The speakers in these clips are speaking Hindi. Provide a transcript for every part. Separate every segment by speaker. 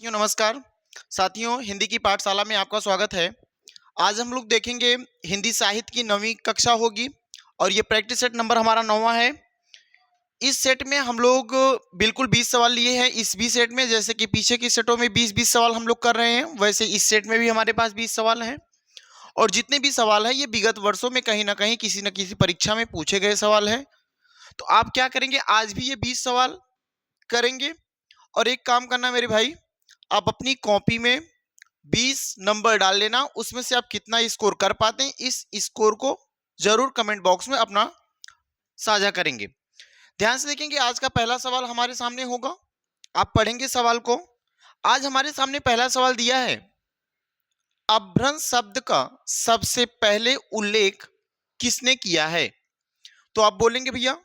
Speaker 1: साथियों नमस्कार। साथियों हिंदी की पाठशाला में आपका स्वागत है। आज हम लोग देखेंगे हिंदी साहित्य की 9वीं कक्षा होगी और ये प्रैक्टिस सेट नंबर हमारा 9वां है। इस सेट में हम लोग बिल्कुल 20 सवाल लिए हैं। इस भी सेट में जैसे कि पीछे की सेटों में 20-20 सवाल हम लोग कर रहे हैं, वैसे इस सेट में भी हमारे पास 20 सवाल हैं। और जितने भी सवाल हैं ये विगत वर्षों में कहीं ना कहीं किसी न किसी परीक्षा में पूछे गए सवाल हैं। तो आप क्या करेंगे, आज भी ये 20 सवाल करेंगे। और एक काम करना मेरे भाई, आप अपनी कॉपी में 20 नंबर डाल लेना, उसमें से आप कितना स्कोर कर पाते हैं इस स्कोर को जरूर कमेंट बॉक्स में अपना साझा करेंगे। ध्यान से देखेंगे, आज का पहला सवाल हमारे सामने होगा। आप पढ़ेंगे सवाल को। आज हमारे सामने पहला सवाल दिया है, अभ्रंश शब्द का सबसे पहले उल्लेख किसने किया है। तो आप बोलेंगे भैया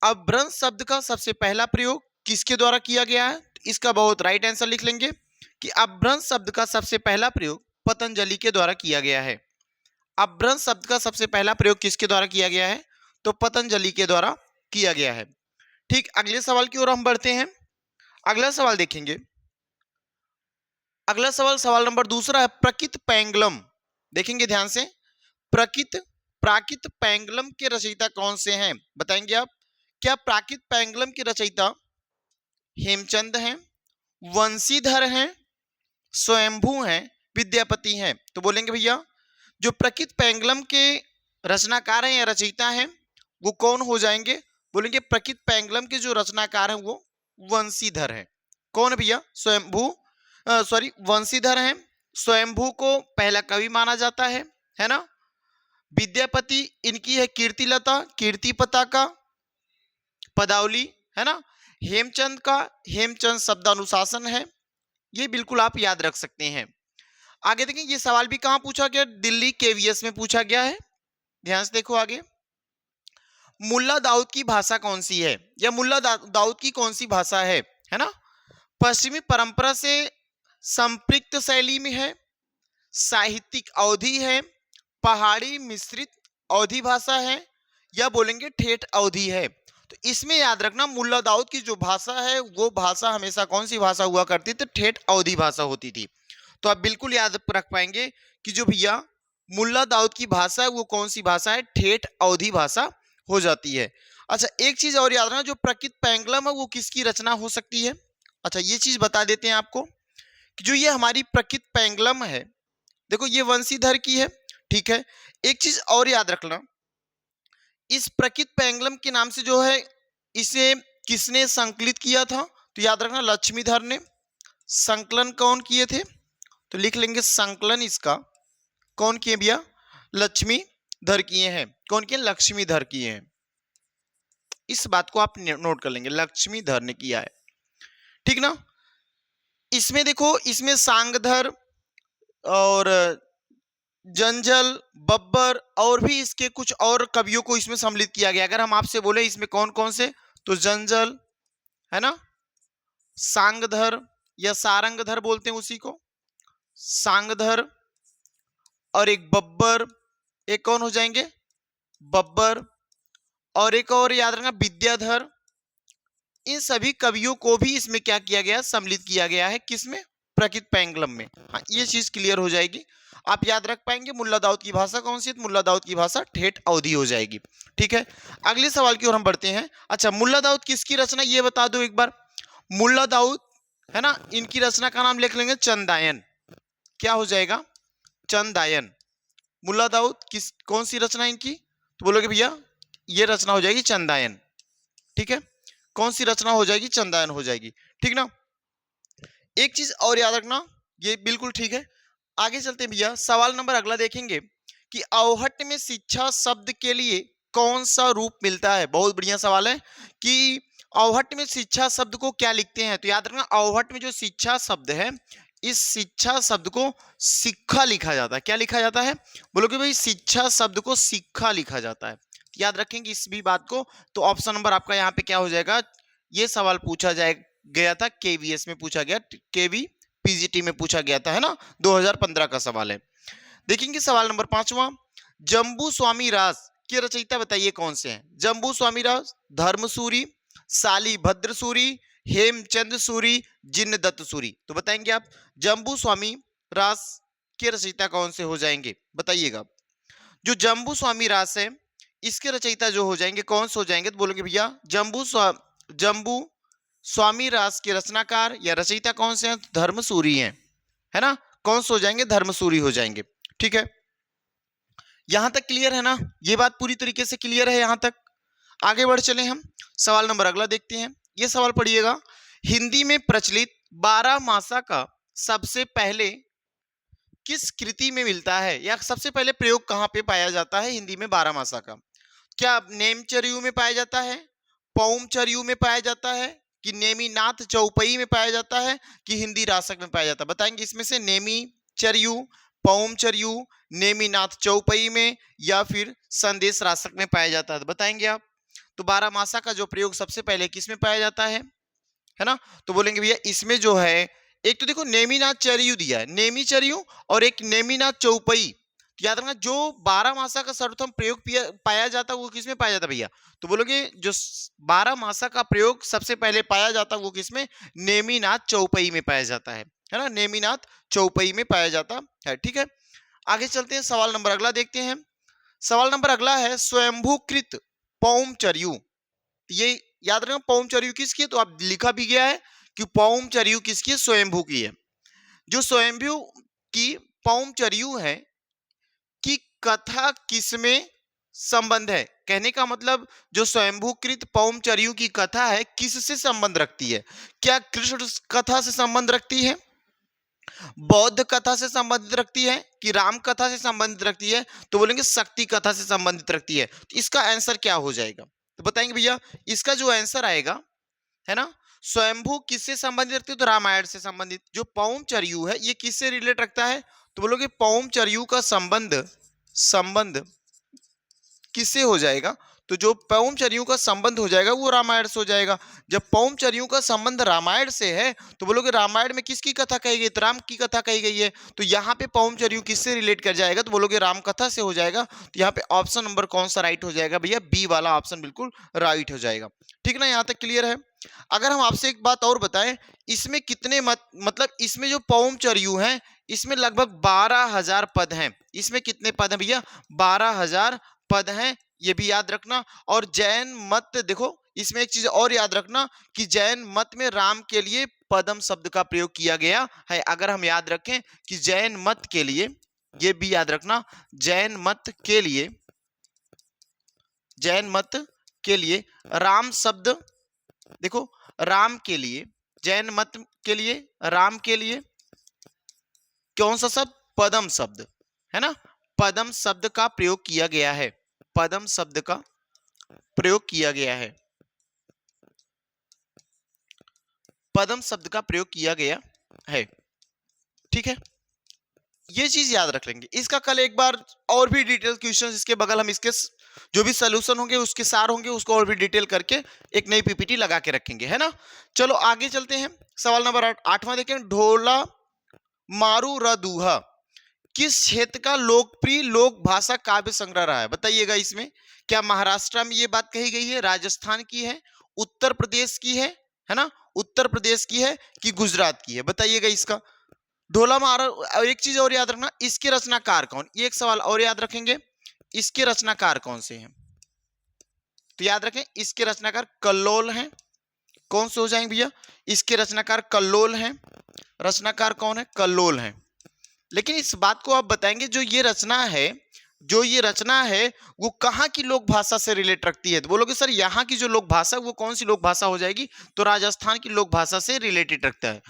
Speaker 1: अभ्रंश शब्द का सबसे पहला प्रयोग किसके द्वारा किया गया है। इसका बहुत राइट आंसर लिख लेंगे कि अभ्रंश शब्द का सबसे पहला प्रयोग पतंजलि के द्वारा किया गया है। अभ्रंश शब्द का सबसे पहला प्रयोग किसके द्वारा किया गया है, तो पतंजलि के द्वारा किया गया है। ठीक, अगले सवाल की ओर हम बढ़ते हैं। अगला सवाल देखेंगे। अगला सवाल सवाल नंबर दूसरा है, प्रकृत पैंगलम। देखेंगे ध्यान से, प्रकृत प्राकृत पैंगलम के रचयिता कौन से हैं, बताएंगे आप। क्या प्राकृत पैंगलम के रचयिता हेमचंद हैं, वंशीधर हैं, स्वयंभू हैं, विद्यापति हैं। तो बोलेंगे भैया जो प्रकृत पैंगलम के रचनाकार हैं या रचयिता हैं वो कौन हो जाएंगे, बोलेंगे प्रकृत पैंगलम के जो रचनाकार हैं वो वंशीधर हैं। कौन भैया, स्वयंभू, सॉरी वंशीधर हैं। स्वयंभू को पहला कवि माना जाता है ना। विद्यापति इनकी है कीर्तिलता, कीर्ति पताका, पदावली, है ना। हेमचंद का हेमचंद शब्दानुशासन है। ये बिल्कुल आप याद रख सकते हैं। आगे देखें, ये सवाल भी कहां पूछा गया, दिल्ली केवीएस में पूछा गया है। ध्यान से देखो आगे, मुल्ला दाऊद की भाषा कौन सी है, या मुल्ला दाऊद की कौन सी भाषा है ना। पश्चिमी परंपरा से संपृक्त शैली में है, साहित्यिक अवधि है, पहाड़ी मिश्रित अवधि भाषा है, या बोलेंगे ठेठ अवधि है। तो इसमें याद रखना, मुल्ला दाऊद की जो भाषा है वो भाषा हमेशा कौन सी भाषा हुआ करती थी, ठेठ अवधि भाषा होती थी। तो आप बिल्कुल याद रख पाएंगे कि जो भैया मुल्ला दाऊद की भाषा है वो कौन सी भाषा है, ठेठ अवधि भाषा हो जाती है। अच्छा, एक चीज और याद रखना, जो प्रकृत पैंगलम है वो किसकी रचना हो सकती है। अच्छा, ये चीज बता देते हैं आपको कि जो ये हमारी प्रकृत पैंगलम है, देखो ये वंशीधर की है, ठीक है। एक चीज और याद रखना, इस प्रकृत पैंगलम के नाम से जो है इसे किसने संकलित किया था, तो याद रखना लक्ष्मीधर ने। संकलन कौन किए थे, तो लिख लेंगे संकलन इसका कौन किए भैया, लक्ष्मीधर किए हैं। कौन किए, लक्ष्मीधर किए हैं। इस बात को आप नोट कर लेंगे, लक्ष्मीधर ने किया है, ठीक ना। इसमें देखो, इसमें सांगधर और जंजल, बब्बर और भी इसके कुछ और कवियों को इसमें सम्मिलित किया गया। अगर हम आपसे बोले इसमें कौन कौन से, तो जंजल है ना, सांगधर या सारंगधर बोलते हैं उसी को, सांगधर, और एक बब्बर, एक कौन हो जाएंगे, बब्बर, और एक और याद रखना विद्याधर। इन सभी कवियों को भी इसमें क्या किया गया, सम्मिलित किया गया है, किसमें, प्रकृत पैंगलम में। हाँ, ये चीज क्लियर हो जाएगी, आप याद रख पाएंगे। मुल्ला दाऊद की भाषा कौन सी है, मुल्ला दाऊद की भाषा ठेठ अवधि हो जाएगी, ठीक है। अगले सवाल की ओर हम बढ़ते हैं। अच्छा, मुल्ला दाऊद किसकी रचना, ये बता दो एक बार। मुल्ला दाऊद है ना, इनकी रचना का नाम लिख लेंगे चंदायन। क्या हो जाएगा, चंदायन। मुल्ला दाऊद किस कौन सी रचना इनकी, तो बोलोगे भैया ये रचना हो जाएगी चंदायन, ठीक है। कौन सी रचना हो जाएगी, चंदायन हो जाएगी, ठीक ना। एक चीज और याद रखना, ये बिल्कुल ठीक है। आगे चलते हैं भैया, सवाल नंबर अगला देखेंगे कि अवहट में शिक्षा शब्द के लिए कौन सा रूप मिलता है। बहुत बढ़िया सवाल है कि अवहट में शिक्षा शब्द को क्या लिखते हैं, तो याद रखना अवहट में जो शिक्षा शब्द है, इस शिक्षा शब्द को शिक्षा लिखा जाता है। क्या लिखा जाता है, बोलोगे भाई शिक्षा शब्द को शिक्षा लिखा जाता है। याद रखेंगे इस भी बात को। तो ऑप्शन नंबर आपका यहाँ पे क्या हो जाएगा, ये सवाल पूछा गया था केवीएस में पूछा गया, केवी पीजीटी में पूछा गया था, है ना, 2015 का सवाल है। देखेंगे सवाल नंबर 5वां, जम्बू स्वामी राज के रचयिता बताइए कौन से हैं। जम्बू स्वामी राज, धर्मसूरी, शाली भद्रसूरी, हेमचंद सूरी, जिनदत्त सूरी। तो बताएंगे आप जम्बू स्वामी रास के रचयिता कौन से हो जाएंगे, बताइएगा। जो जम्बू स्वामी रास है इसके रचयिता जो हो जाएंगे कौन से हो जाएंगे, तो बोलोगे भैया जम्बू स्वामी रास के रचनाकार या रचयिता कौन से हैं, धर्मसूरी हैं, है ना। कौन से हो जाएंगे, धर्मसूरी हो जाएंगे। ठीक है, यहां तक क्लियर है ना, ये बात पूरी तरीके से क्लियर है यहां तक। आगे बढ़ चले हम, सवाल नंबर अगला देखते हैं। ये सवाल पढ़िएगा, हिंदी में प्रचलित 12 मासा का सबसे पहले किस कृति में मिलता है, या सबसे पहले प्रयोग कहां पे पाया जाता है हिंदी में 12 मासा का? क्या नेमचरयू में पाया जाता है, पौमचरयू में पाया जाता है, कि नेमीनाथ चौपई में पाया जाता है, कि हिंदी रासक में पाया जाता है? बताएंगे इसमें से नेमीचरयू, पौमचरयू, नेमीनाथ चौपई में, या फिर संदेश रासक में पाया जाता है? बताएंगे आप। तो 12 मासा का जो प्रयोग सबसे पहले किस में पाया जाता है ना, तो बोलेंगे भैया इसमें जो है, एक तो देखो नेमीनाथ चरयू दिया है, नेमीचरयू, और एक नेमीनाथ चौपई। याद रखना, जो 12 मासा का सर्वप्रथम प्रयोग पाया जाता है वो किसमें पाया जाता है भैया, तो बोलोगे जो 12 मासा का प्रयोग सबसे पहले पाया जाता है वो किसमें, नेमीनाथ चौपई में पाया जाता है ना, नेमीनाथ चौपई में पाया जाता है। ठीक है, आगे चलते हैं, सवाल नंबर अगला देखते हैं। सवाल नंबर अगला है स्वयंभूकृत पौमचरयू। ये याद रखना, पौमचरयू किसकी है, तो आप लिखा भी गया है कि पौमचरयू किसकी है, स्वयंभू की है। जो स्वयंभू की पौमचरयू है की कथा किसमें संबंध है, कहने का मतलब जो स्वयंभूकृत पौमचरयू की कथा है किससे संबंध रखती है? क्या कृष्ण कथा से संबंध रखती है, बौद्ध कथा से संबंधित रखती है, कि राम कथा से संबंधित रखती है? तो बोलेंगे शक्ति कथा से संबंधित रखती है। तो इसका आंसर क्या हो जाएगा, तो बताएंगे भैया इसका जो आंसर आएगा, है ना, स्वयंभू किससे संबंधित रखती है, तो रामायण से संबंधित। जो पौमचरयू है ये किससे रिलेट रखता है, तो बोलोगे पौमचरयू का संबंध किससे हो जाएगा, तो जो पौमचरयू का संबंध हो जाएगा वो रामायण से हो जाएगा। जब पौमचरयू का संबंध रामायण से है तो बोलोगे रामायण में किसकी कथा कही गई, तो राम की कथा कही गई है, तो यहाँ पे पौमचरयू किससे रिलेट कर जाएगा, तो बोलोगे राम कथा से हो जाएगा। तो यहाँ पे ऑप्शन नंबर कौन सा राइट हो जाएगा भैया, बी वाला ऑप्शन बिल्कुल राइट हो जाएगा। ठीक ना, यहाँ तक क्लियर है। अगर हम आपसे एक बात और बताएं, इसमें कितने मतलब इसमें जो पौमचरयू है इसमें लगभग 12,000 पद हैं। इसमें कितने पद हैं भैया, 12,000 पद हैं, ये भी याद रखना। और जैन मत देखो, इसमें एक चीज और याद रखना कि जैन मत में राम के लिए पदम शब्द का प्रयोग किया गया है। अगर हम याद रखें कि जैन मत के लिए, ये भी याद रखना, जैन मत के लिए राम शब्द, देखो राम के लिए, जैन मत के लिए राम के लिए कौन सा शब्द, पदम शब्द, है ना, पदम शब्द का प्रयोग किया गया है, पदम शब्द का प्रयोग किया गया है, पदम शब्द का प्रयोग किया गया है। ठीक है, ये चीज याद रख लेंगे। इसका कल एक बार और भी डिटेल क्वेश्चन इसके बगल हम इसके जो भी सोल्यूशन होंगे उसके सार होंगे उसको और भी डिटेल करके एक नई पीपीटी लगा के रखेंगे, है ना। चलो आगे चलते हैं, सवाल नंबर 8वां देखें, ढोला मारू रदूहा किस क्षेत्र का लोकप्रिय लोक भाषा काव्य संग्रह रहा है, बताइएगा। इसमें क्या महाराष्ट्र में ये बात कही गई है, राजस्थान की है, उत्तर प्रदेश की है ना, उत्तर प्रदेश की है, कि गुजरात की है, बताइएगा इसका। ढोला मारा, और एक चीज और याद रखना, इसके रचनाकार कौन, ये एक सवाल और याद रखेंगे, इसके रचनाकार कौन से हैं, तो याद रखें इसके रचनाकार कल्लोल हैं। कौन से हो जाएंगे भैया, इसके रचनाकार कल्लोल हैं, रचनाकार कौन है, कल्लोल हैं। लेकिन इस बात को आप बताएंगे जो ये रचना है वो कहाँ की लोक भाषा से रिलेट रखती है, तो बोलोगे सर यहाँ की जो लोक भाषा वो कौन सी लोक भाषा हो जाएगी, तो राजस्थान की लोक भाषा से रिलेटेड रखता है।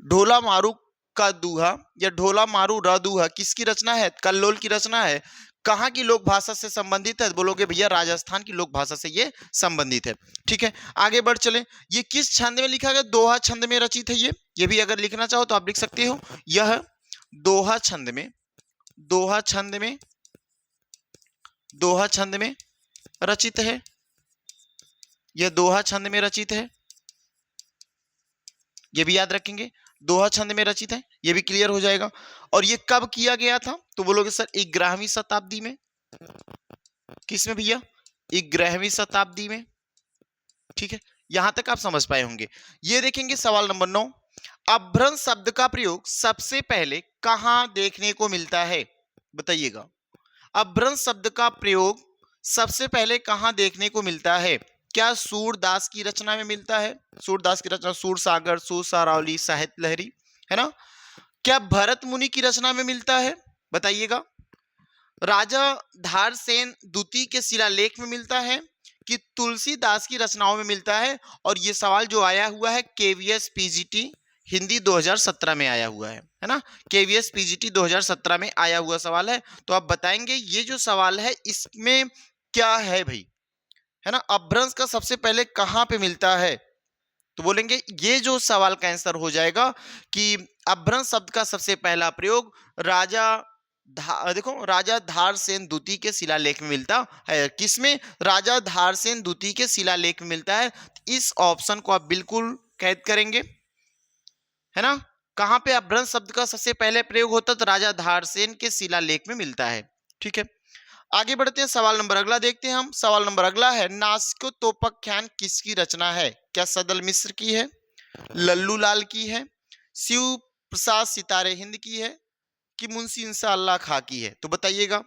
Speaker 1: ढोला मारू का दूहा या ढोला मारू रदूहा किसकी रचना है, कल्लोल की रचना है। कहाँ की लोक भाषा से संबंधित है, बोलोगे भैया राजस्थान की लोक भाषा से ये संबंधित है। ठीक है, आगे बढ़ चले, ये किस छंद में लिखा गया, दोहा छंद में रचित है। ये भी अगर लिखना चाहो तो आप लिख सकते हो, यह दोहा छंद में रचित है, यह दोहा छंद में रचित है, ये भी याद रखेंगे, दोहा छंद में रचित है, ये भी क्लियर हो जाएगा। और ये कब किया गया था, तो बोलोगे सर 11वीं शताब्दी में, किसमें भैया, 11वीं शताब्दी में। ठीक है, यहां तक आप समझ पाए होंगे। ये देखेंगे सवाल नंबर 9, अभ्रंश शब्द का प्रयोग सबसे पहले कहां देखने को मिलता है? बताइएगा, अभ्रंश शब्द का प्रयोग सबसे पहले कहां देखने को मिलता है? क्या सूरदास की रचना में मिलता है? सूरदास की रचना सूर सागर, सूर सारावली, साहित्य लहरी, है ना? क्या भरत मुनि की रचना में मिलता है? बताइएगा। राजा धारसेन द्वितीय के शिलालेख में मिलता है कि तुलसीदास की रचनाओं में मिलता है? और ये सवाल जो आया हुआ है केवीएस पीजीटी हिंदी 2017 में आया हुआ है ना? केवीएस पीजीटी 2017 में आया हुआ सवाल है। तो आप बताएंगे ये जो सवाल है इसमें क्या है भाई, है ना? अपभ्रंश का सबसे पहले कहां पे मिलता है? तो बोलेंगे ये जो सवाल का आंसर हो जाएगा कि अपभ्रंश शब्द का सबसे पहला प्रयोग देखो राजा धारसेन द्वितीय के शिलालेख में मिलता है। किसमें? राजा धारसेन द्वितीय के शिलालेख में मिलता है। इस ऑप्शन को आप बिल्कुल कैद करेंगे, है ना? कहां पे अपभ्रंश शब्द का सबसे पहले प्रयोग होता? तो राजा धारसेन के शिलालेख में मिलता है। ठीक है, आगे बढ़ते हैं, सवाल नंबर अगला देखते हैं हम। सवाल नंबर अगला है, नासिकोपख्यान किसकी रचना है? क्या सदल मिश्र की है, लल्लू लाल की है, शिव प्रसाद सितारे हिंद की है, कि मुंशी इंशाअल्लाह खां की है? तो बताइएगा।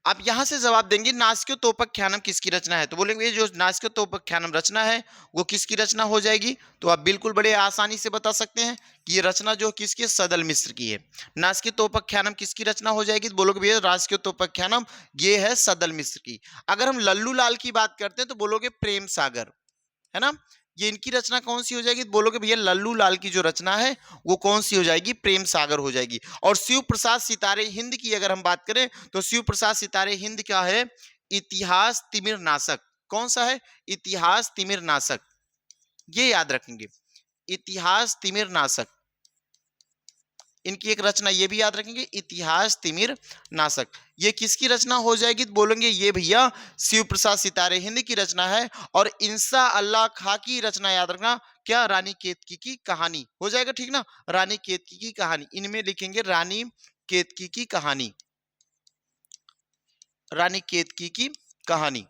Speaker 1: आप यहां से जवाब देंगे नासिकोपख्यानम किसकी रचना है? तो बोलेंगे ये जो नासिकोपख्यानम रचना है वो किसकी रचना हो जाएगी? तो आप बिल्कुल बड़े आसानी से बता सकते हैं कि ये रचना जो किसकी, सदल मिश्र की है। नासिकोपख्यानम किसकी रचना हो जाएगी? तो बोलोगे भैया नासिकोपख्यानम ये है सदल मिश्र की। अगर हम लल्लू लाल की बात करते हैं तो बोलोगे प्रेम सागर, है ना? ये इनकी रचना कौन सी हो जाएगी? बोलोगे भैया लल्लू लाल की जो रचना है वो कौन सी हो जाएगी? प्रेम सागर हो जाएगी। और शिव प्रसाद सितारे हिंद की अगर हम बात करें तो शिव प्रसाद सितारे हिंद क्या है? इतिहास तिमिर नाशक। कौन सा है? इतिहास तिमिर नाशक, ये याद रखेंगे, इतिहास तिमिर नाशक। इनकी एक रचना ये भी याद रखेंगे, इतिहास तिमिर नाशक। ये किसकी रचना हो जाएगी? तो बोलेंगे ये भैया शिव प्रसाद सितारे हिंद की रचना है। और इंशाअल्लाह खां की रचना याद रखना, क्या? रानी केतकी की कहानी हो जाएगा, ठीक ना? रानी केतकी की कहानी, इनमें लिखेंगे रानी केतकी की कहानी, रानी केतकी की कहानी।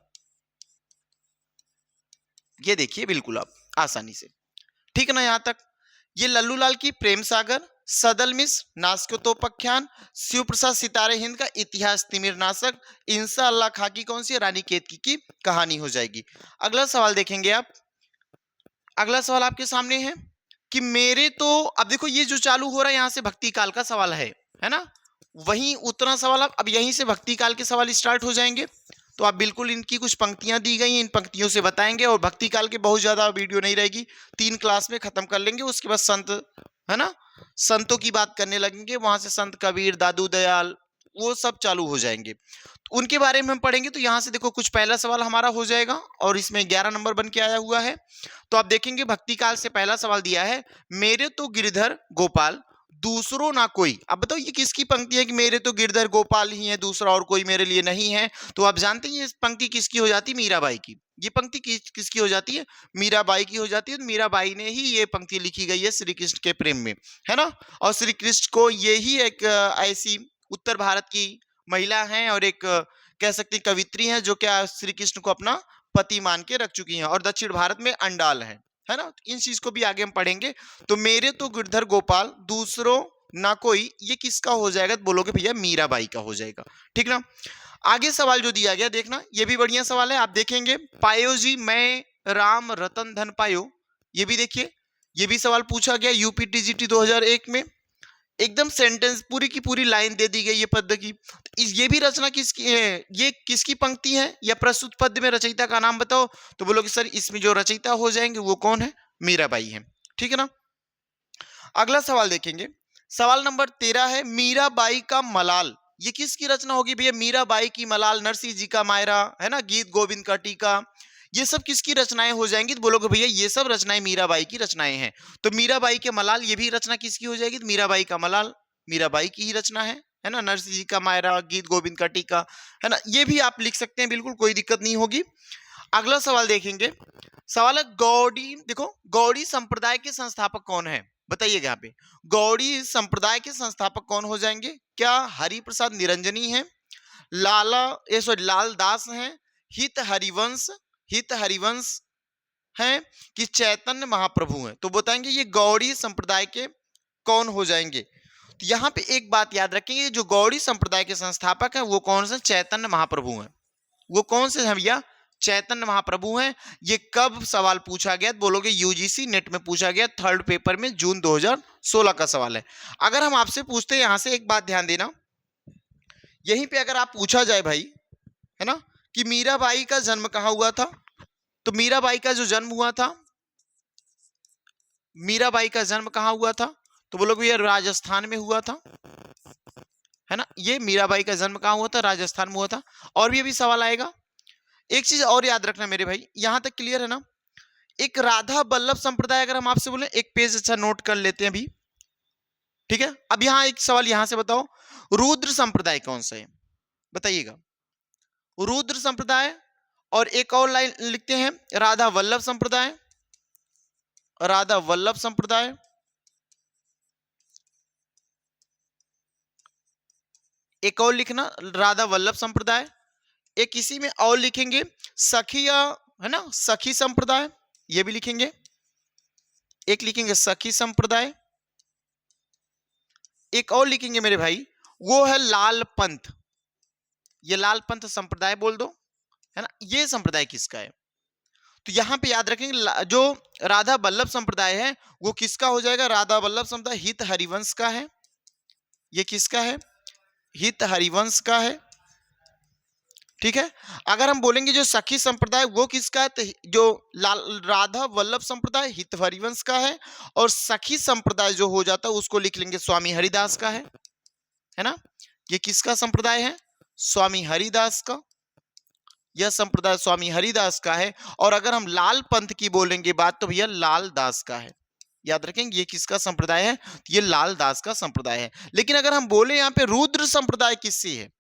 Speaker 1: ये देखिए बिल्कुल आप आसानी से, ठीक है ना? यहां तक ये लल्लू लाल की प्रेम सागर, सदल मिश्र नासिकोपख्यान, शिव प्रसाद सितारे हिंद का इतिहास तिमिर नाशक, इंशाअल्लाह खां की कौन सी? रानी केतकी की कहानी हो जाएगी। अगला सवाल देखेंगे आप। अगला सवाल आपके सामने है कि मेरे तो, अब देखो ये जो चालू हो रहा है यहां से भक्ति काल का सवाल है ना? वहीं उतना सवाल अब यहीं से भक्ति काल के सवाल स्टार्ट हो जाएंगे। तो आप बिल्कुल इनकी कुछ पंक्तियां दी गई हैं, इन पंक्तियों से बताएंगे। और भक्ति काल की बहुत ज्यादा वीडियो नहीं रहेगी, 3 क्लास में खत्म कर लेंगे। उसके बाद संत, है ना, संतों की बात करने लगेंगे। वहां से संत कबीर, दादू दयाल, वो सब चालू हो जाएंगे, तो उनके बारे में हम पढ़ेंगे। तो यहां से देखो कुछ पहला सवाल हमारा हो जाएगा और इसमें 11 नंबर बन के आया हुआ है। तो आप देखेंगे भक्ति काल से पहला सवाल दिया है, मेरे तो गिरधर गोपाल दूसरों ना कोई। अब बताओ ये किसकी पंक्ति है कि मेरे तो गिरधर गोपाल ही है, दूसरा और कोई मेरे लिए नहीं है? तो आप जानते हैं ये पंक्ति किसकी हो जाती है? मीराबाई की। ये पंक्ति किसकी हो जाती है? मीराबाई की हो जाती है। मीराबाई ने ही ये पंक्ति लिखी गई है श्री कृष्ण के प्रेम में, है ना? और श्री कृष्ण को ये ही एक ऐसी उत्तर भारत की महिला है और एक कह सकते कवित्री है जो क्या श्री कृष्ण को अपना पति मान के रख चुकी हैं, और दक्षिण भारत में अंडाल है ना? इन चीज को भी आगे हम पढ़ेंगे। तो मेरे तो गिरधर गोपाल दूसरों ना कोई, ये किसका हो जाएगा? तो बोलोगे भैया मीराबाई का हो जाएगा, ठीक ना? आगे सवाल जो दिया गया देखना, ये भी बढ़िया सवाल है। आप देखेंगे, पायो जी मैं राम रतन धन पायो, ये भी देखिए, ये भी सवाल पूछा गया यूपीटीजीटी 2001 में। एकदम सेंटेंस पूरी की पूरी लाइन दे दी गई है पद्य की। ये भी रचना किसकी है? ये किसकी पंक्ति है? या प्रस्तुत पद्य में रचयिता का नाम बताओ। तो बोलोगे सर इसमें जो रचयिता हो जाएंगे वो कौन है? मीराबाई है, ठीक है ना? अगला सवाल देखेंगे, सवाल नंबर 13 है, मीराबाई का मलाल, ये किसकी रचना होगी भैया? मीराबाई की मलाल, नरसिंह जी का मायरा, है ना, गीत गोविंद का टीका, ये सब किसकी रचनाएं हो जाएंगी? तो बोलोगे भैया ये सब रचनाएं मीराबाई की रचनाएं हैं। तो मीराबाई के मलाल, ये भी रचना किसकी हो जाएगी? तो मीराबाई का मलाल मीराबाई की ही रचना है ना? नरसिंह जी का मायरा, गीत गोविंद का टीका, है ना, ये भी आप लिख सकते हैं, बिल्कुल कोई दिक्कत नहीं होगी। अगला सवाल देखेंगे, सवाल है गौड़ी, देखो गौड़ी संप्रदाय के संस्थापक कौन है? बताइएगा यहाँ पे, गौड़ी संप्रदाय के संस्थापक कौन हो जाएंगे? क्या हरि प्रसाद निरंजनी है, लाल दास हैं, हित हरिवंश हैं कि चैतन्य महाप्रभु हैं, तो बताएंगे ये गौड़ी संप्रदाय के कौन हो जाएंगे। तो यहाँ पे एक बात याद रखेंगे, जो गौड़ी संप्रदाय के संस्थापक हैं वो कौन से, चैतन्य महाप्रभु हैं। वो कौन से हैं भैया, चैतन्य महाप्रभु हैं। ये कब सवाल पूछा गया, बोलोगे यूजीसी नेट में पूछा गया, थर्ड पेपर में जून 2016 का सवाल है। अगर हम आपसे पूछते हैं, यहां से एक बात ध्यान देना, यहीं पे अगर आप पूछा जाए भाई, है ना, कि मीराबाई का जन्म कहां हुआ था, तो मीराबाई का जो जन्म हुआ था, मीराबाई का जन्म कहां हुआ था, तो बोलोगे ये राजस्थान में हुआ था, है ना। ये मीराबाई का जन्म कहां हुआ था, राजस्थान में हुआ था। और भी अभी सवाल आएगा। एक चीज और याद रखना मेरे भाई, यहां तक क्लियर है ना। एक राधा वल्लभ संप्रदाय, अगर हम आपसे बोले, एक पेज अच्छा नोट कर लेते हैं अभी, ठीक है। अब यहां एक सवाल यहां से बताओ, रुद्र संप्रदाय कौन सा है, बताइएगा। रुद्र संप्रदाय, और एक और लाइन लिखते हैं, राधा वल्लभ संप्रदाय, राधा वल्लभ संप्रदाय। एक और लिखना, राधा वल्लभ संप्रदाय। एक इसी में और लिखेंगे, सखी, है ना, सखी संप्रदाय, ये भी लिखेंगे। एक लिखेंगे सखी संप्रदाय। एक और लिखेंगे मेरे भाई, वो है लाल पंथ, ये लाल पंथ संप्रदाय बोल दो, है ना। ये संप्रदाय किसका है, तो यहां पे याद रखेंगे, जो राधा वल्लभ संप्रदाय है वो किसका हो जाएगा, राधा वल्लभ संप्रदाय हित हरिवंश का है। ये किसका है, हित हरिवंश का है, ठीक है। अगर हम बोलेंगे जो सखी संप्रदाय वो किसका है, तो जो राधा वल्लभ संप्रदाय हित हरिवंश का है, और सखी संप्रदाय जो हो जाता है उसको लिख लेंगे स्वामी हरिदास का है ना। ये किसका संप्रदाय है, स्वामी हरिदास का, यह संप्रदाय स्वामी हरिदास का है। और अगर हम लाल पंथ की बोलेंगे बात, तो भैया लाल दास का है। याद रखेंगे ये किसका संप्रदाय है, ये लाल दास का संप्रदाय है। लेकिन अगर हम बोले यहाँ पे रुद्र संप्रदाय किससे है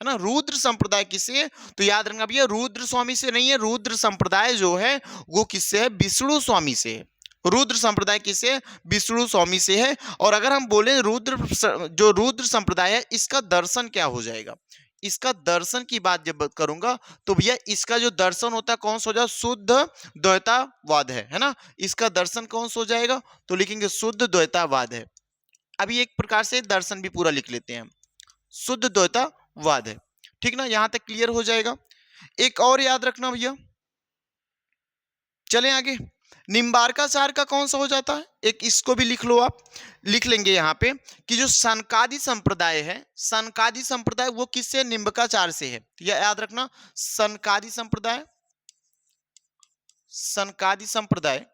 Speaker 1: ना, रुद्र संप्रदाय किससे है, तो याद रखना भैया रुद्र स्वामी से नहीं है, रुद्र संप्रदाय जो है वो किससे है, विष्णु स्वामी से है। रुद्र संप्रदाय किससे है, विष्णु स्वामी से है। और अगर हम बोले जो रुद्र संप्रदाय है इसका दर्शन क्या हो जाएगा, इसका दर्शन की बात जब करूंगा, तो भैया इसका जो दर्शन होता है कौन सा हो जाए, शुद्ध द्वैतावाद है ना। इसका दर्शन कौन सा हो जाएगा, तो लिखेंगे शुद्ध द्वैतावाद है। अभी एक प्रकार से दर्शन भी पूरा लिख लेते हैं हम, शुद्ध द्वैतावाद है, ठीक ना। यहां तक क्लियर हो जाएगा। एक और याद रखना भैया, चलें आगे, निम्बार्काचार का कौन सा हो जाता है, एक इसको भी लिख लो आप। लिख लेंगे यहाँ पे कि जो सनकादि संप्रदाय है, सनकादि संप्रदाय वो किससे, निम्बकाचार से है। यह याद रखना, सनकादि संप्रदाय, सनकादि संप्रदाय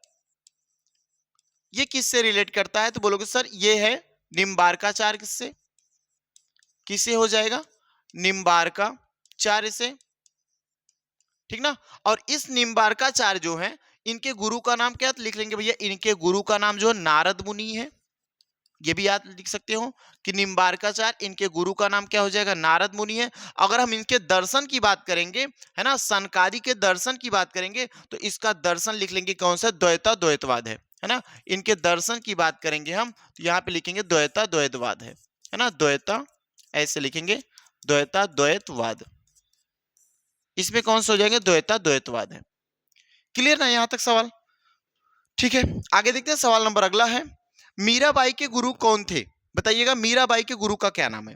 Speaker 1: ये किससे रिलेट करता है, तो बोलोगे सर ये है निम्बार्काचार, किससे, किससे हो जाएगा, निम्बार्काचार्य से, ठीक ना। और इस निम्बार्काचार्य जो है इनके गुरु का नाम क्या, तो लिख लेंगे भैया इनके गुरु का नाम जो है नारद मुनि है। ये भी याद लिख सकते हो कि निम्बार्काचार्य इनके गुरु का नाम क्या हो जाएगा, नारद मुनि है। अगर हम इनके दर्शन की बात करेंगे, है ना, सनकादि के दर्शन की बात करेंगे, तो इसका दर्शन लिख लेंगे कौन सा, द्वैताद्वैतवाद है ना। इनके दर्शन की बात करेंगे हम, तो यहाँ पे लिखेंगे द्वैताद्वैतवाद है ना, द्वैता ऐसे लिखेंगे, द्वैताद्वैतवाद, इसमें कौन सा हो जाएगा, द्वैताद्वैतवाद है। क्लियर ना यहां तक सवाल, ठीक है। आगे देखते हैं, सवाल नंबर अगला है, मीराबाई के गुरु कौन थे, बताइएगा मीराबाई के गुरु का क्या नाम है।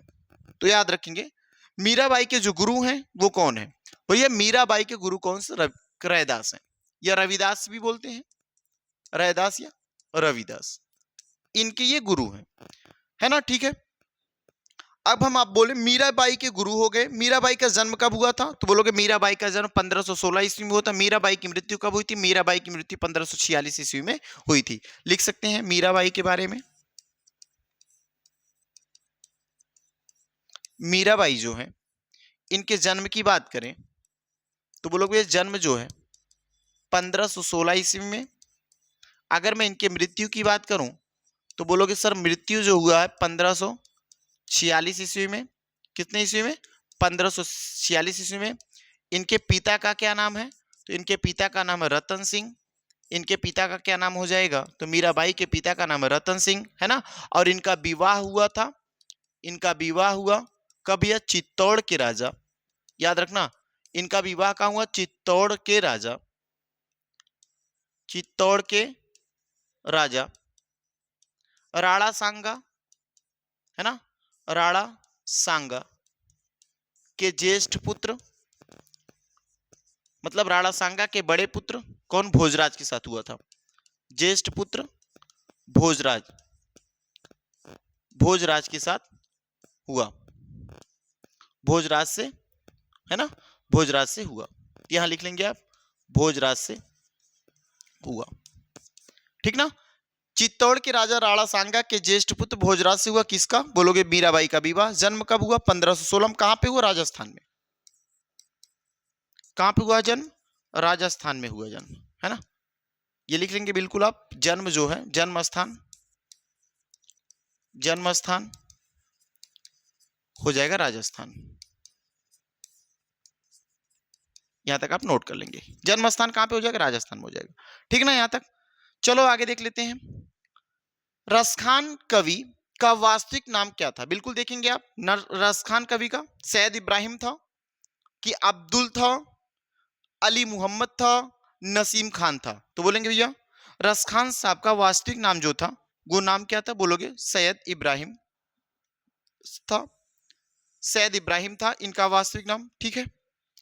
Speaker 1: तो याद रखेंगे मीराबाई के जो गुरु हैं वो कौन है, भैया मीराबाई के गुरु कौन से, रैदास हैं, या रविदास भी बोलते हैं, रैदास या रविदास, इनके ये गुरु हैं, है ना, ठीक है। अब हम आप बोले मीराबाई के गुरु हो गए, मीराबाई का जन्म कब हुआ था, तो बोलोगे मीराबाई का जन्म 1516 ईस्वी में हुआ था। मीराबाई की मृत्यु कब हुई थी, मीराबाई की मृत्यु 1546 ईस्वी में हुई थी। लिख सकते हैं मीराबाई के बारे में, मीराबाई जो है इनके जन्म की बात करें, तो बोलोगे जन्म जो है 1516 ईस्वी में। अगर मैं इनके मृत्यु की बात करूं, तो बोलोगे सर मृत्यु जो हुआ है 1546 ईस्वी में, कितने ईस्वी में, 1546 ईस्वी में। इनके पिता का क्या नाम है, तो इनके पिता का नाम है रतन सिंह। इनके पिता का क्या नाम हो जाएगा, तो मीराबाई के पिता का नाम है रतन सिंह, है ना। और इनका विवाह हुआ था, इनका विवाह हुआ कब, यह चित्तौड़ के राजा, याद रखना इनका विवाह कहाँ हुआ, चित्तौड़ के राजा, चित्तौड़ के राजा राणा सांगा, है ना, राणा सांगा के ज्येष्ठ पुत्र, मतलब राणा सांगा के बड़े पुत्र कौन, भोजराज के साथ हुआ था। ज्येष्ठ पुत्र भोजराज, भोजराज के साथ हुआ, भोजराज से, है ना, भोजराज से हुआ। यहां लिख लेंगे आप, भोजराज से हुआ, ठीक ना। चित्तौड़ के राजा राणा सांगा के ज्येष्ठ पुत्र भोजराज से हुआ, किसका बोलोगे, मीराबाई का विवाह। जन्म कब हुआ, 1516 में। कहां पे हुआ, राजस्थान में। कहां पे हुआ जन्म, राजस्थान में हुआ जन्म, है ना। ये लिख लेंगे बिल्कुल आप, जन्म जो है, जन्म स्थान, जन्म स्थान हो जाएगा राजस्थान। यहां तक आप नोट कर लेंगे, जन्म स्थान कहां पे हो जाएगा, राजस्थान में हो जाएगा, ठीक ना। यहां तक चलो आगे देख लेते हैं। रसखान कवि का वास्तविक नाम क्या था, बिल्कुल देखेंगे आप। रसखान कवि का सैयद इब्राहिम था कि अब्दुल था, अली मोहम्मद था, नसीम खान था। तो बोलेंगे भैया रसखान साहब का वास्तविक नाम जो था वो नाम क्या था, बोलोगे सैयद इब्राहिम था, सैयद इब्राहिम था इनका वास्तविक नाम, ठीक है।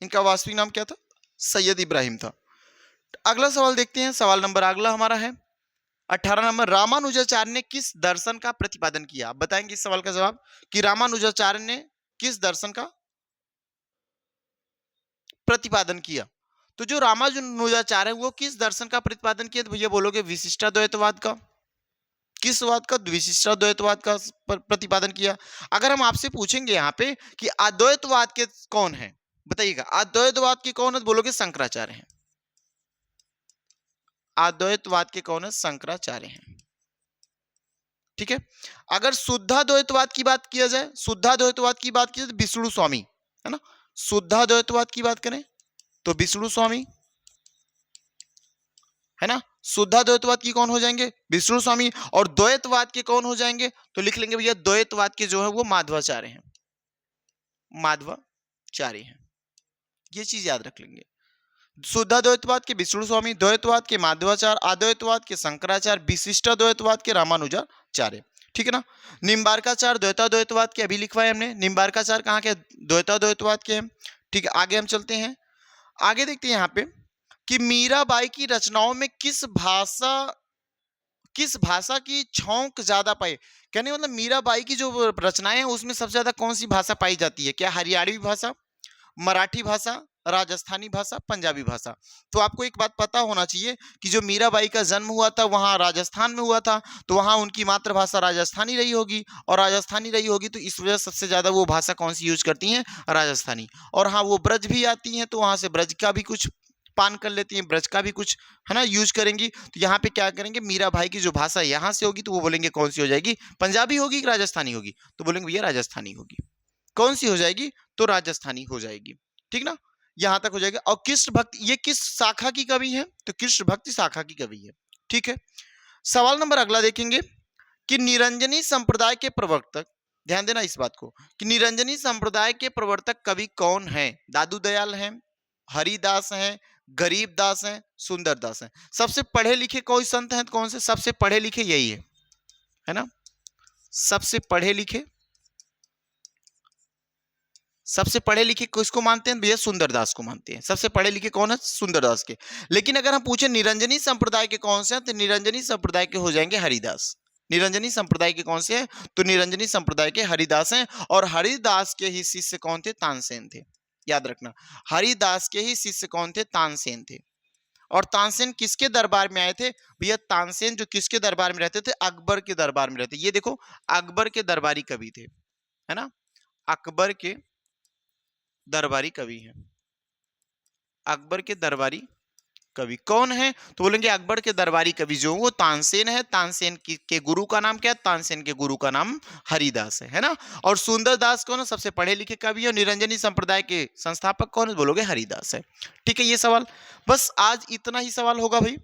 Speaker 1: इनका वास्तविक नाम क्या था, सैयद इब्राहिम था। अगला सवाल देखते हैं, सवाल नंबर अगला हमारा है 18 नंबर। रामानुजाचार्य ने किस दर्शन का प्रतिपादन किया, आप बताएंगे इस सवाल का जवाब कि रामानुजाचार्य ने किस दर्शन का प्रतिपादन किया। तो जो रामानुजाचार्य है वो किस दर्शन का प्रतिपादन किया, तो भैया बोलोगे विशिष्टाद्वैतवाद का। किस वाद का, विशिष्टाद्वैतवाद का प्रतिपादन किया। अगर हम आपसे पूछेंगे यहाँ पे कि अद्वैतवाद के कौन है, बताइएगा अद्वैतवाद के कौन है, तो बोलोगे शंकराचार्य हैं। अद्वैतवाद के कौन है, शंकराचार्य हैं, ठीक है। अगर शुद्धाद्वैतवाद की बात किया जाए, शुद्धाद्वैतवाद की बात की जाए तो विष्णु स्वामी, है ना। शुद्धाद्वैतवाद की बात करें तो विष्णु स्वामी, है ना। शुद्धाद्वैतवाद की कौन हो जाएंगे, विष्णु स्वामी। और द्वैतवाद के कौन हो जाएंगे, तो लिख लेंगे भैया द्वैतवाद के जो है वो माधवाचार्य हैं, माधवाचार्य हैं। ये चीज याद रख लेंगे। शुद्धाद्वैतवाद के विष्णु स्वामी, द्वैतवाद के माधवाचार्य, अद्वैतवाद के शंकराचार्य, विशिष्टाद्वैतवाद के रामानुजाचार्य, ठीक है ना। निम्बार्काचार्य द्वैताद्वैतवाद के अभी लिखवाए हमने, निम्बार्काचार्य कहाँ के, द्वैताद्वैतवाद के हैं, ठीक है। आगे हम चलते हैं, आगे देखते हैं यहाँ पे कि मीराबाई की रचनाओं में किस भाषा की छौंक ज्यादा पाई। कहने मतलब मीराबाई की जो रचनाएं हैं उसमें सबसे ज्यादा कौन सी भाषा पाई जाती है, क्या हरियाणवी भाषा, मराठी भाषा, राजस्थानी भाषा, पंजाबी भाषा। तो आपको एक बात पता होना चाहिए कि जो मीराबाई का जन्म हुआ था वहां राजस्थान में हुआ था, तो वहां उनकी मातृभाषा राजस्थानी रही होगी, और राजस्थानी रही होगी तो इस वजह से सबसे ज्यादा वो भाषा कौन सी यूज करती हैं, राजस्थानी। और हाँ वो ब्रज भी आती हैं तो वहां से ब्रज का भी कुछ पान कर लेती हैं, ब्रज का भी कुछ, है ना, यूज करेंगी। तो यहाँ पे क्या करेंगे, मीराबाई की जो भाषा यहाँ से होगी तो वो बोलेंगे कौन सी हो जाएगी, पंजाबी होगी कि राजस्थानी होगी, तो बोलेंगे भैया राजस्थानी होगी। कौन सी हो जाएगी, तो राजस्थानी हो जाएगी, ठीक ना। यहां तक हो जाएगा। और कृष्ण भक्ति ये किस शाखा की कवि है, तो कृष्ण भक्ति शाखा की कवि है, ठीक है। सवाल नंबर अगला देखेंगे कि निरंजनी संप्रदाय के प्रवर्तक, ध्यान देना इस बात को, कि निरंजनी संप्रदाय के प्रवर्तक कवि कौन है। दादू दयाल हैं, हरिदास हैं, गरीबदास हैं, सुंदरदास हैं। सबसे पढ़े लिखे कोई संत हैं, तो कौन से, सबसे पढ़े लिखे यही है ना। सबसे पढ़े लिखे, सबसे पढ़े लिखे किसको मानते हैं भैया, सुंदरदास को मानते हैं। सबसे पढ़े लिखे कौन है, सुंदरदास के। लेकिन अगर हम पूछे निरंजनी संप्रदाय के कौन से हैं, तो निरंजनी संप्रदाय के हो जाएंगे हरिदास। निरंजनी संप्रदाय के कौन से हैं, तो निरंजनी संप्रदाय के हरिदास हैं। और हरिदास के ही शिष्य कौन थे, तानसेन थे, याद रखना। हरिदास के ही शिष्य कौन थे, तानसेन थे। और तानसेन किसके दरबार में आए थे भैया, तानसेन जो किसके दरबार में रहते थे, अकबर के दरबार में रहते। ये देखो अकबर के दरबारी कवि थे, है ना, अकबर के दरबारी कवि हैं। अकबर के दरबारी कवि कौन है, तो बोलेंगे अकबर के दरबारी कवि जो वो तानसेन है। तानसेन के गुरु का नाम क्या है, तानसेन के गुरु का नाम हरिदास है ना। और सुंदरदास कौन है, सबसे पढ़े लिखे कवि है। और निरंजनी संप्रदाय के संस्थापक कौन है, बोलोगे हरिदास है, ठीक है। ये सवाल बस आज इतना ही सवाल होगा भाई।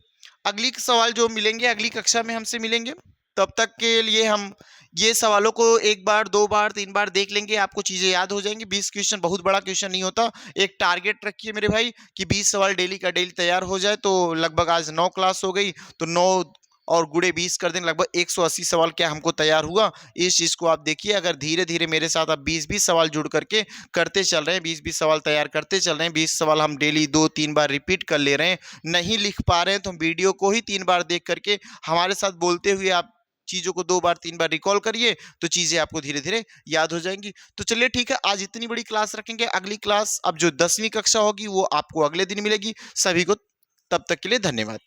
Speaker 1: अगली सवाल जो मिलेंगे अगली कक्षा में हमसे मिलेंगे, तब तक के लिए हम ये सवालों को एक बार, 2 बार, 3 बार देख लेंगे, आपको चीजें याद हो जाएंगी। 20 क्वेश्चन बहुत बड़ा क्वेश्चन नहीं होता। एक टारगेट रखिए मेरे भाई कि 20 सवाल डेली का डेली तैयार हो जाए। तो लगभग आज 9 क्लास हो गई, तो 9 और गुणे 20 कर दें, लगभग 180 सवाल क्या हमको तैयार हुआ। इस चीज को आप देखिए, अगर धीरे धीरे मेरे साथ आप 20-20 सवाल जुड़ करके करते चल रहे हैं, 20-20 सवाल तैयार करते चल रहे हैं, 20 सवाल हम डेली 2-3 बार रिपीट कर ले रहे हैं, नहीं लिख पा रहे हैं तो हम वीडियो को ही 3 बार देख करके हमारे साथ बोलते हुए आप चीजों को 2 बार 3 बार रिकॉल करिए, तो चीजें आपको धीरे धीरे याद हो जाएंगी। तो चलिए ठीक है, आज इतनी बड़ी क्लास रखेंगे। अगली क्लास अब जो 10वीं कक्षा होगी वो आपको अगले दिन मिलेगी। सभी को तब तक के लिए धन्यवाद।